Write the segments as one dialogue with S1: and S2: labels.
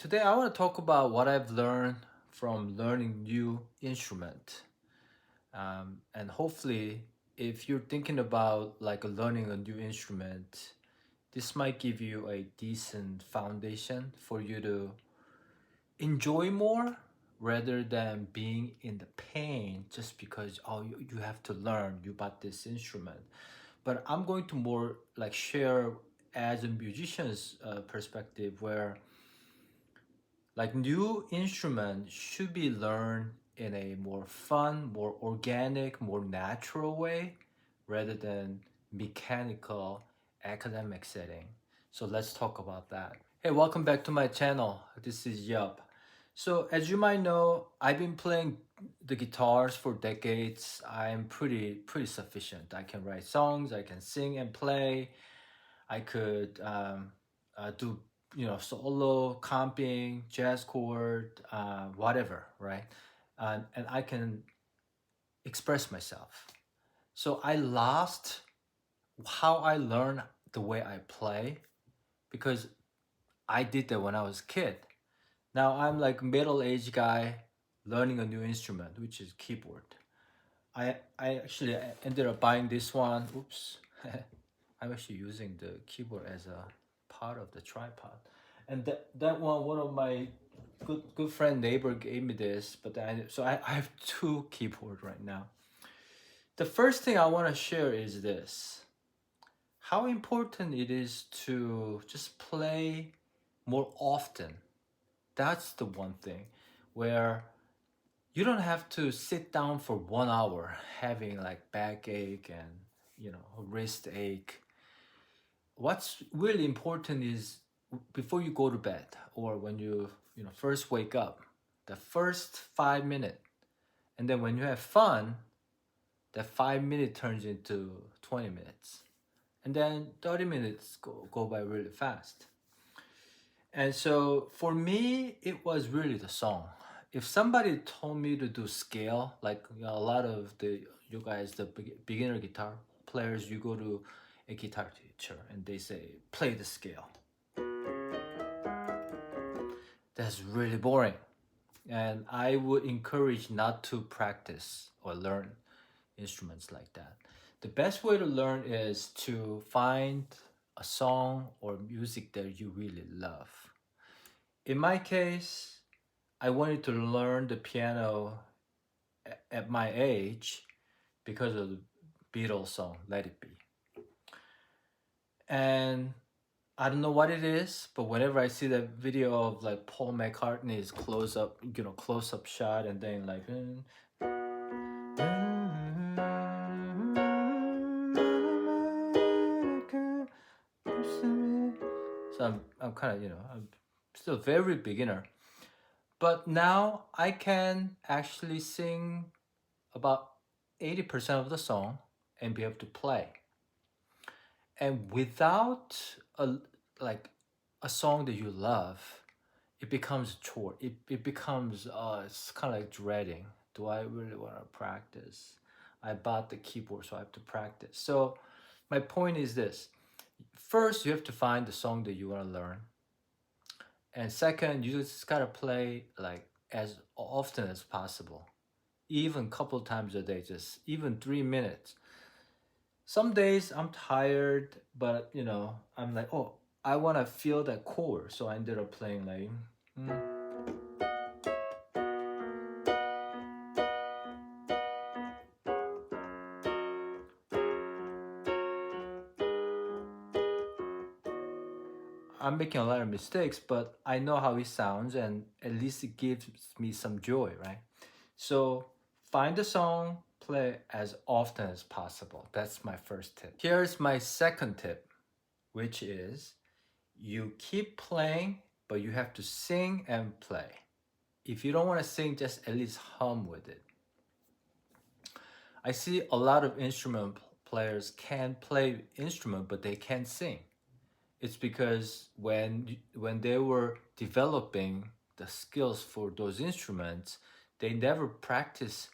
S1: Today I want to talk about what I've learned from learning new instrument. And hopefully, if you're thinking about like learning a new instrument, this might give you a decent foundation for you to enjoy more rather than being in the pain just because you have to learn you bought this instrument. But I'm going to more like share as a musician's perspective where like new instrument should be learned in a more fun, more organic, more natural way rather than mechanical academic setting. So let's talk about that. Hey, welcome back to my channel. This is Yup. So as you might know, I've been playing the guitars for decades. I'm pretty sufficient. I can write songs, I can sing and play. I could do solo, comping, jazz chord, whatever, right? And I can express myself. So I lost how I learned the way I play because I did that when I was a kid. Now I'm like middle-aged guy learning a new instrument, which is keyboard. I actually ended up buying this one. Oops. I'm actually using the keyboard as a part of the tripod. And that one of my good friend neighbor gave me this, but I have two keyboard right now. The first thing I want to share is this. How important it is to just play more often. That's the one thing where you don't have to sit down for 1 hour having like backache and wrist ache. What's really important is before you go to bed or when you first wake up, the first 5 minutes, and then when you have fun, that 5 minute turns into 20 minutes, and then 30 minutes go by really fast. And so for me, it was really the song. If somebody told me to do scale, like a lot of you guys, the beginner guitar players, you go to a guitar teacher and they say, play the scale. That's really boring. And I would encourage not to practice or learn instruments like that. The best way to learn is to find a song or music that you really love. In my case, I wanted to learn the piano at my age because of the Beatles song Let It Be. And I don't know what it is, but whenever I see that video of like Paul McCartney's close up shot and then like so I'm kind of I'm still very beginner, but now I can actually sing about 80% of the song and be able to play. And without a like a song that you love, it becomes a chore. It becomes it's kind of like dreading. Do I really want to practice? I bought the keyboard, so I have to practice. So my point is this. First, you have to find the song that you want to learn. And second, you just gotta play like as often as possible. Even a couple times a day, just even 3 minutes. Some days I'm tired, but I'm like, oh, I want to feel that chord. So I ended up playing like, I'm making a lot of mistakes, but I know how it sounds and at least it gives me some joy, right? So find a song, play as often as possible. That's my first tip. Here's my second tip, which is you keep playing, but you have to sing and play. If you don't want to sing, just at least hum with it. I see a lot of instrument players can play instrument, but they can't sing. It's because when they were developing the skills for those instruments, they never practice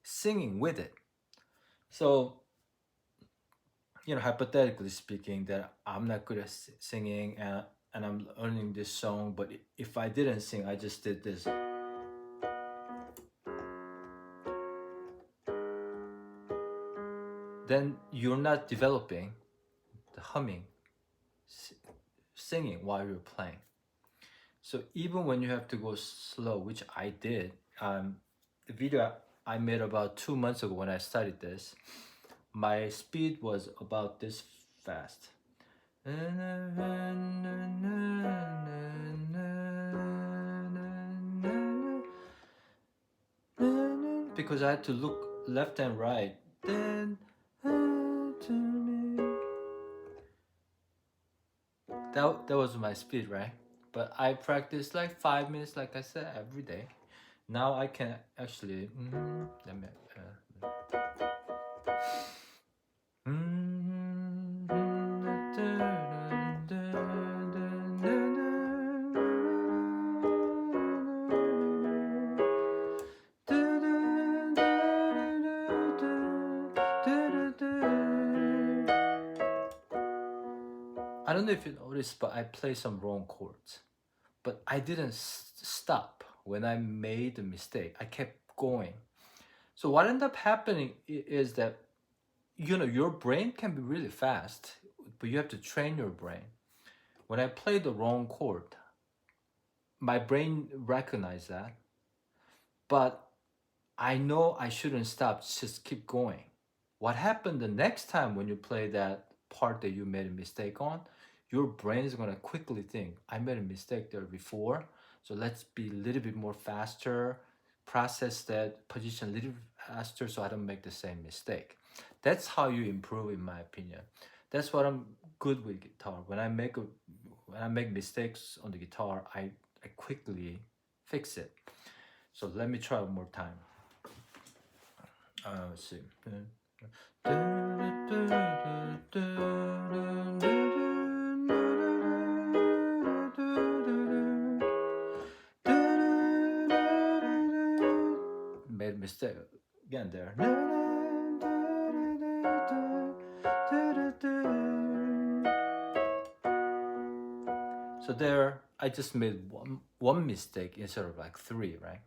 S1: singing with it. So, hypothetically speaking, that I'm not good at singing, and and I'm learning this song, but if I didn't sing, I just did this, then you're not developing the humming, s- singing while you're playing. So even when you have to go slow, which I did, the video I made about 2 months ago when I started this, my speed was about this fast. Because I had to look left and right. Then that was my speed, right? But I practiced like 5 minutes, like I said, every day. Now I can actually. Let me. I don't know if you noticed, but I play some wrong chords. But I didn't stop when I made a mistake. I kept going. So what ended up happening is that your brain can be really fast, but you have to train your brain. When I play the wrong chord, my brain recognized that, but I know I shouldn't stop, just keep going. What happened the next time when you play that part that you made a mistake on, your brain is gonna quickly think, I made a mistake there before, so let's be a little bit more faster, process that position a little faster so I don't make the same mistake. That's how you improve, in my opinion. That's what I'm good with guitar. When I make mistakes on the guitar, I quickly fix it. So let me try one more time. Let's see. Made a mistake again there. So there, I just made one mistake instead of like three, right?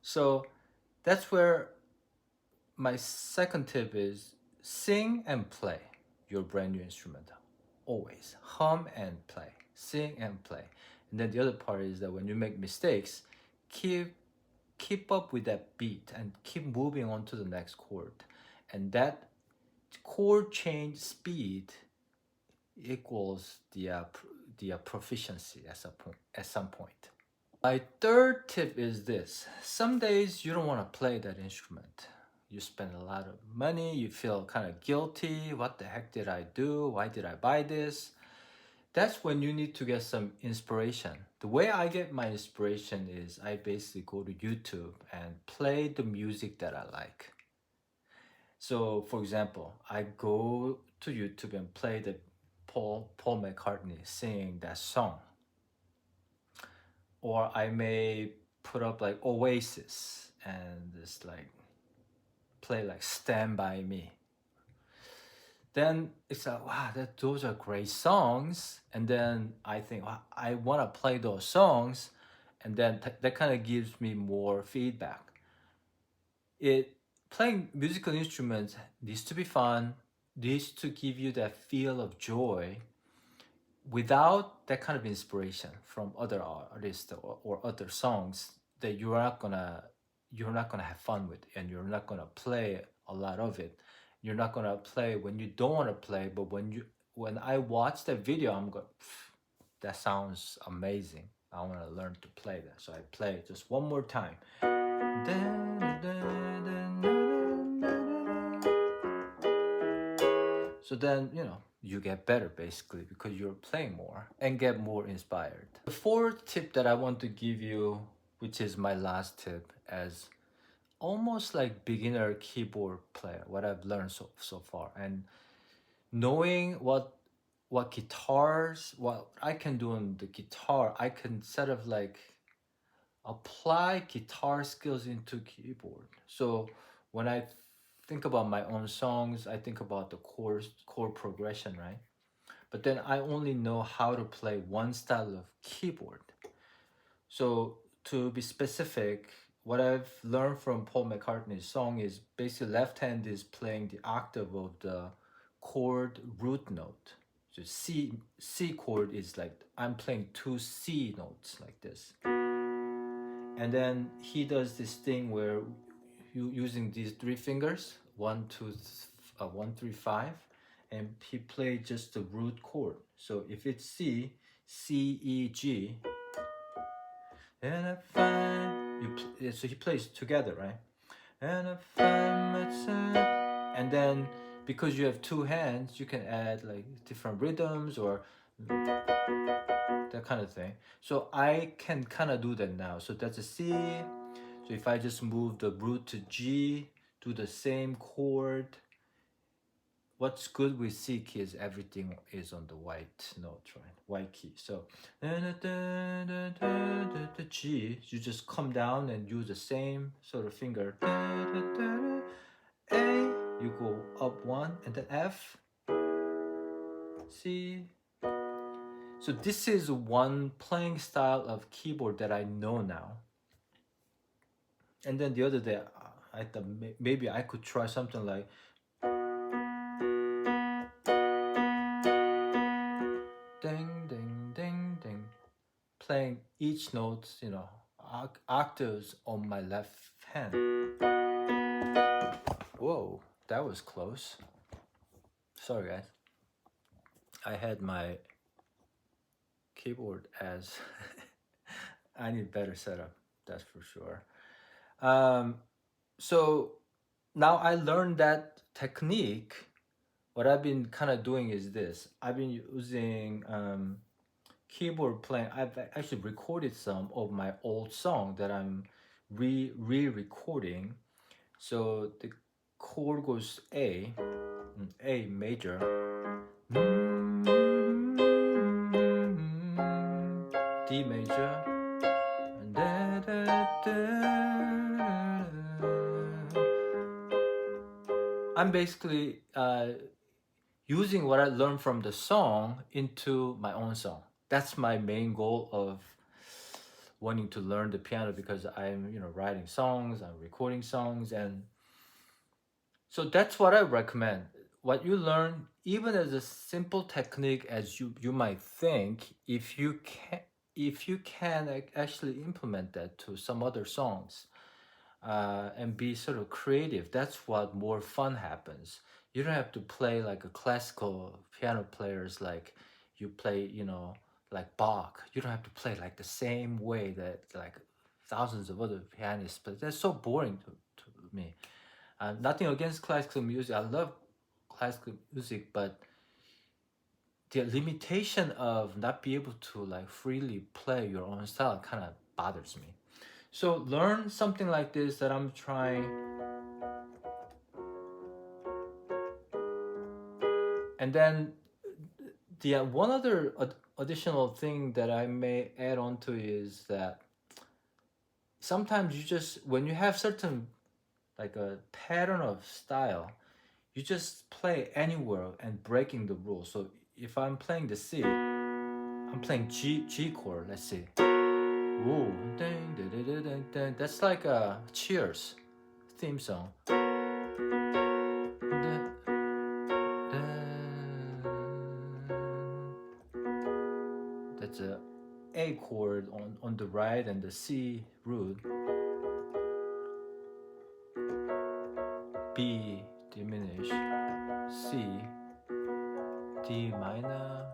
S1: So that's where my second tip is sing and play your brand new instrument. Always hum and play, sing and play. And then the other part is that when you make mistakes, keep up with that beat and keep moving on to the next chord. And that chord change speed equals the proficiency at some point. My third tip is this. Some days you don't want to play that instrument. You spend a lot of money, you feel kind of guilty. What the heck did I do? Why did I buy this? That's when you need to get some inspiration. The way I get my inspiration is I basically go to YouTube and play the music that I like. So, for example, I go to YouTube and play the Paul McCartney singing that song, or I may put up like Oasis and just like play like Stand By Me. Then it's like, wow, those are great songs. And then I think, wow, I want to play those songs. And then that kind of gives me more feedback. It Playing musical instruments needs to be fun, needs to give you that feel of joy. Without that kind of inspiration from other artists or other songs, that you're not gonna have fun with, and you're not gonna play a lot of it. You're not gonna play when you don't want to play, but when I watch that video, I'm going, that sounds amazing. I want to learn to play that, so I play it just one more time. So then, you get better basically because you're playing more and get more inspired. The fourth tip that I want to give you, which is my last tip, as almost like beginner keyboard player, what I've learned so far, and knowing what I can do on the guitar, I can sort of like apply guitar skills into keyboard. So when I think about my own songs, I think about the chord progression, right? but then I only know how to play one style of keyboard. So to be specific, what I've learned from Paul McCartney's song is basically left hand is playing the octave of the chord root note. So C chord is like I'm playing two C notes like this. And then he does this thing where you using these three fingers, 1, 2, 1, 3, 5, and he played just the root chord. So if it's C, C, E, G, and I find so he plays together, right? And I find myself, and then because you have two hands, you can add like different rhythms or that kind of thing. So I can kind of do that now. So that's a C. So if I just move the root to G, do the same chord. What's good with C key is everything is on the white note, right? White key. So the G, you just come down and use the same sort of finger. A, you go up one, and then F, C. So this is one playing style of keyboard that I know now. And then the other day, I thought maybe I could try something like ding, ding, ding, ding, playing each note, octaves on my left hand. Whoa, that was close. Sorry, guys. I had my keyboard as I need better setup, that's for sure. So now I learned that technique. What I've been kind of doing is this. I've been using keyboard playing. I've actually recorded some of my old song that I'm re-recording. So the chord goes A major, D major, and I'm basically using what I learned from the song into my own song. That's my main goal of wanting to learn the piano, because I'm writing songs, I'm recording songs, and so that's what I recommend. What you learn, even as a simple technique as you might think, if you can actually implement that to some other songs, and be sort of creative, that's what more fun happens. You don't have to play like a classical piano players, like you play, like Bach. You don't have to play like the same way that like thousands of other pianists, but that's so boring to me. Nothing against classical music. I love classical music, but the limitation of not be able to like freely play your own style kind of bothers me. So learn something like this that I'm trying. And then the one other additional thing that I may add on to is that sometimes you just, when you have certain like a pattern of style, you just play anywhere and breaking the rules. So if I'm playing the C, I'm playing G chord, let's see. Ooh, ding, ding, ding, ding, ding. That's like a Cheers theme song. That's a chord on the right and the C root. B diminished, C, D minor.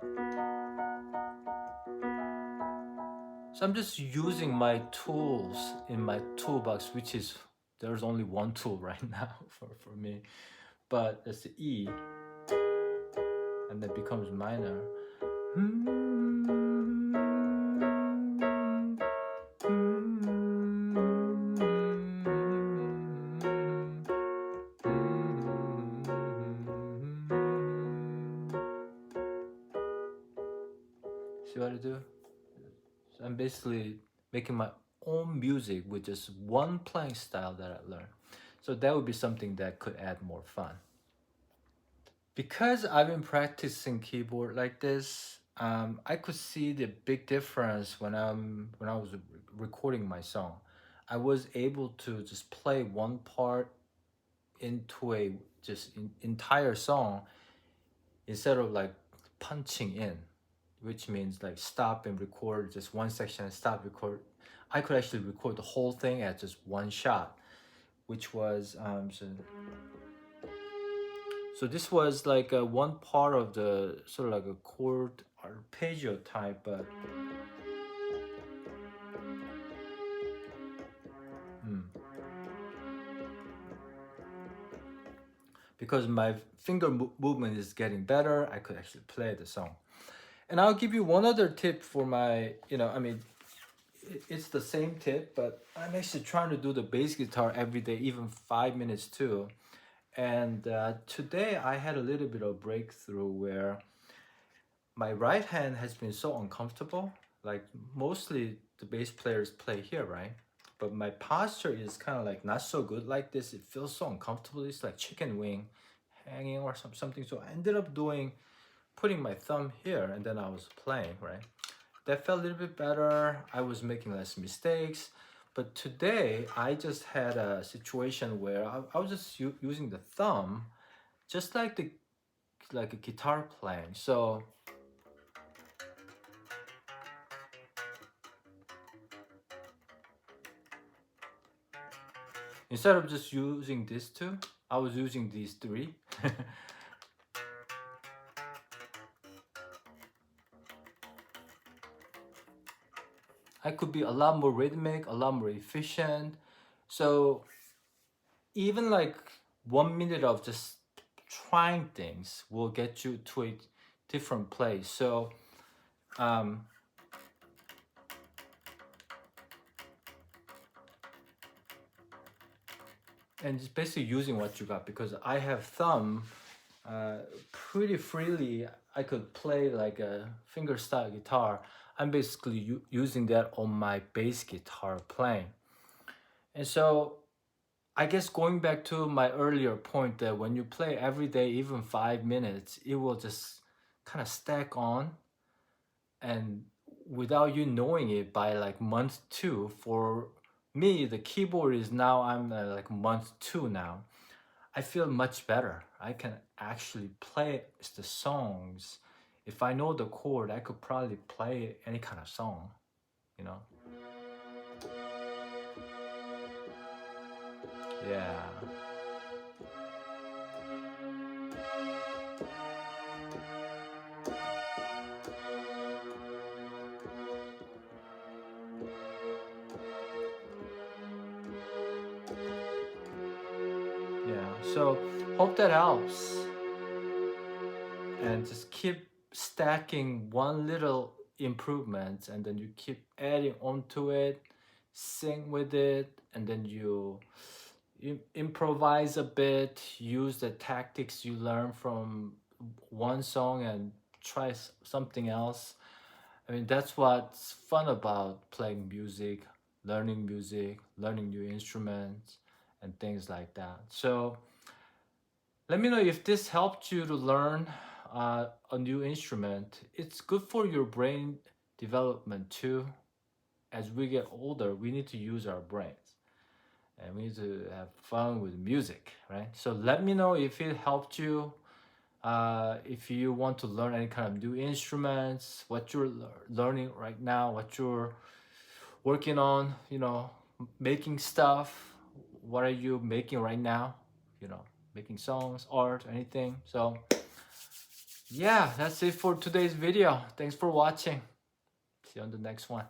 S1: So I'm just using my tools in my toolbox, which is, there's only one tool right now for me. But it's the E, and then becomes minor. See what I do? So I'm basically making my own music with just one playing style that I learned. So that would be something that could add more fun. Because I've been practicing keyboard like this, I could see the big difference when I was recording my song. I was able to just play one part into a entire song instead of like punching in, which means like stop and record just one section and stop record. I could actually record the whole thing at just one shot, which was so this was like one part of the sort of like a chord arpeggio type, but hmm, because my finger movement is getting better, I could actually play the song. And I'll give you one other tip for my, I mean, it's the same tip, but I'm actually trying to do the bass guitar every day, even 5 minutes too. And today I had a little bit of breakthrough where my right hand has been so uncomfortable. Like mostly the bass players play here, right? But my posture is kind of like not so good like this. It feels so uncomfortable. It's like chicken wing hanging or something. So I ended up putting my thumb here and then I was playing, right? That felt a little bit better. I was making less mistakes. But today I just had a situation where I was just using the thumb, just like a guitar playing. So instead of just using these two, I was using these three. I could be a lot more rhythmic, a lot more efficient. So even like 1 minute of just trying things will get you to a different place. So um, and just basically using what you got, because I have thumb pretty freely. I could play like a fingerstyle guitar. I'm basically using that on my bass guitar playing. And so I guess going back to my earlier point that when you play every day, even 5 minutes, it will just kind of stack on. And without you knowing it, by like month two, for me, the keyboard is now, I'm like month two now. I feel much better. I can actually play the songs. If I know the chord, I could probably play any kind of song, you know? Yeah. Yeah. So hope that helps. And just keep stacking one little improvement and then you keep adding onto it, sing with it, and then you improvise a bit, use the tactics you learn from one song and try something else. I mean, that's what's fun about playing music, learning new instruments, and things like that. So let me know if this helped you to learn a new instrument. It's good for your brain development too. As we get older, we need to use our brains and we need to have fun with music, right? So let me know if it helped you. If you want to learn any kind of new instruments, what you're learning right now, what you're working on, making stuff. What are you making right now? Making songs, art, anything. So yeah, that's it for today's video. Thanks for watching. See you on the next one.